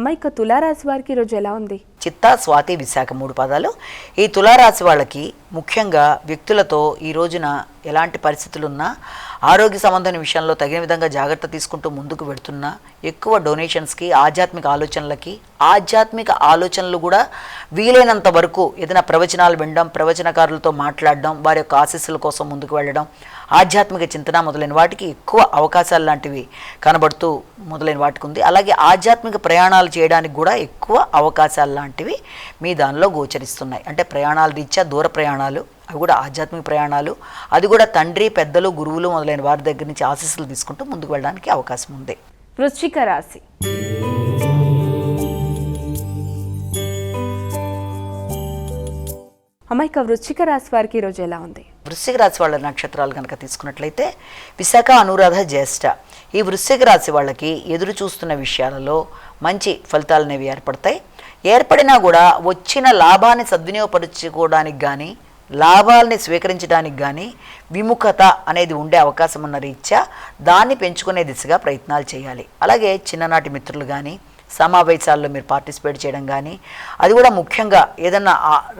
అమ్మాయిక తులారాశి వారికి ఈరోజు ఎలా ఉంది? చిత్తా, స్వాతి, విశాఖ 3 పాదాలు. ఈ తులారాశి వాళ్ళకి ముఖ్యంగా వ్యక్తులతో ఈ రోజున ఎలాంటి పరిస్థితులున్నా ఆరోగ్య సంబంధమైన విషయంలో తగిన విధంగా జాగ్రత్త తీసుకుంటూ ముందుకు వెడుతున్నా, ఎక్కువ డొనేషన్స్కి, ఆధ్యాత్మిక ఆలోచనలు కూడా వీలైనంత వరకు ఏదైనా ప్రవచనాలు వినడం, ప్రవచనకారులతో మాట్లాడడం, వారి యొక్క ఆశీస్సుల కోసం ముందుకు వెళ్ళడం, ఆధ్యాత్మిక చింతన మొదలైన వాటికి ఎక్కువ అవకాశాలు లాంటివి కనబడుతూ మొదలైన వాటికి ఉంది. అలాగే ఆధ్యాత్మిక ప్రయాణాలు చేయడానికి కూడా ఎక్కువ అవకాశాలు లాంటివి మీ దానిలో గోచరిస్తున్నాయి. అంటే ప్రయాణాల రీత్యా దూర ప్రయాణాలు, అవి కూడా ఆధ్యాత్మిక ప్రయాణాలు, అది కూడా తండ్రి, పెద్దలు, గురువులు మొదలైన వారి దగ్గర నుంచి ఆశీస్సులు తీసుకుంటూ ముందుకు వెళ్ళడానికి అవకాశం ఉంది. వృశ్చిక రాశి. అమ్మాయిక వృశ్చిక రాశి వారికి ఈరోజు ఎలా ఉంది? వృశ్చిక రాశి వాళ్ళ నక్షత్రాలు కనుక తీసుకున్నట్లయితే విశాఖ, అనురాధ, జ్యేష్ఠ. ఈ వృశ్చిక రాశి వాళ్ళకి ఎదురు చూస్తున్న విషయాలలో మంచి ఫలితాలు అనేవి ఏర్పడతాయి. ఏర్పడినా కూడా వచ్చిన లాభాన్ని సద్వినియోగపరుచుకోవడానికి కానీ, లాభాలని స్వీకరించడానికి కానీ విముఖత అనేది ఉండే అవకాశం ఉన్న రీత్యా దాన్ని పెంచుకునే దిశగా ప్రయత్నాలు చేయాలి. అలాగే చిన్ననాటి మిత్రులు కానీ, సమావేశాల్లో మీరు పార్టిసిపేట్ చేయడం కానీ, అది కూడా ముఖ్యంగా ఏదన్నా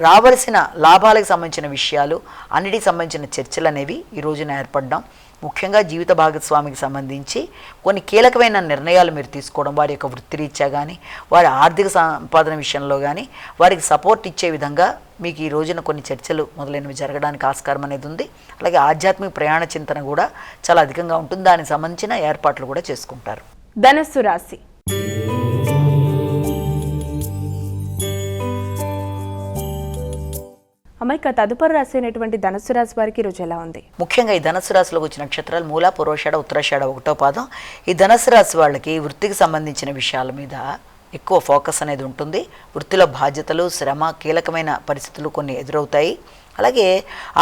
రావలసిన లాభాలకు సంబంధించిన విషయాలు, అన్నిటికి సంబంధించిన చర్చలు అనేవి ఈ రోజున ఏర్పడడం, ముఖ్యంగా జీవిత భాగస్వామికి సంబంధించి కొన్ని కీలకమైన నిర్ణయాలు మీరు తీసుకోవడం, వారి యొక్క వృత్తిరీత్యా కానీ, వారి ఆర్థిక సంపాదన విషయంలో కానీ వారికి సపోర్ట్ ఇచ్చే విధంగా మీకు ఈ రోజున కొన్ని చర్చలు మొదలైనవి జరగడానికి ఆస్కారం అనేది ఉంది. అలాగే ఆధ్యాత్మిక ప్రయాణ చింతన కూడా చాలా అధికంగా ఉంటుంది. దానికి సంబంధించిన ఏర్పాట్లు కూడా చేసుకుంటారు. ధనస్సు రాశి. అమ్మాయిక తదుపరి రాశి అయినటువంటి ధనస్సు రాశి వారికి ఈరోజు ఎలా ఉంది? ముఖ్యంగా ఈ ధనస్సు రాశిలోకి వచ్చిన నక్షత్రాలు మూల, పూర్వాషాఢ, ఉత్తరాషాఢ 1వ పాదం. ఈ ధనస్సు రాశి వాళ్ళకి వృత్తికి సంబంధించిన విషయాల మీద ఎక్కువ ఫోకస్ అనేది ఉంటుంది. వృత్తిలో బాధ్యతలు, శ్రమ, కీలకమైన పరిస్థితులు కొన్ని ఎదురవుతాయి. అలాగే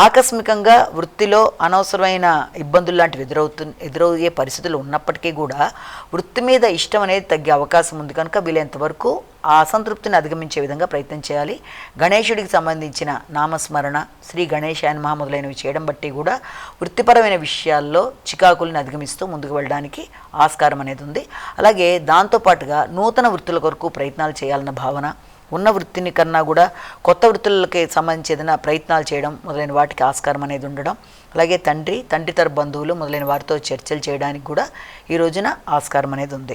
ఆకస్మికంగా వృత్తిలో అనవసరమైన ఇబ్బందులు లాంటివి ఎదురయ్యే పరిస్థితులు ఉన్నప్పటికీ కూడా వృత్తి మీద ఇష్టం అనేది తగ్గే అవకాశం ఉంది. కనుక వీలైనంత వరకు ఆ అసంతృప్తిని అధిగమించే విధంగా ప్రయత్నం చేయాలి. గణేశుడికి సంబంధించిన నామస్మరణ, శ్రీ గణేశాయ నమః మొదలైనవి చేయడం బట్టి కూడా వృత్తిపరమైన విషయాల్లో చికాకులను అధిగమిస్తూ ముందుకు వెళ్ళడానికి ఆస్కారం అనేది ఉంది. అలాగే దాంతోపాటుగా నూతన వృత్తుల కొరకు ప్రయత్నాలు చేయాలన్న భావన, ఉన్న వృత్తిని కన్నా కూడా కొత్త వృత్తులకి సంబంధించి ఏదైనా ప్రయత్నాలు చేయడం మొదలైన వాటికి ఆస్కారం అనేది ఉండడం, అలాగే తండ్రి తరపు బంధువులు మొదలైన వారితో చర్చలు చేయడానికి కూడా ఈ రోజున ఆస్కారం అనేది ఉంది.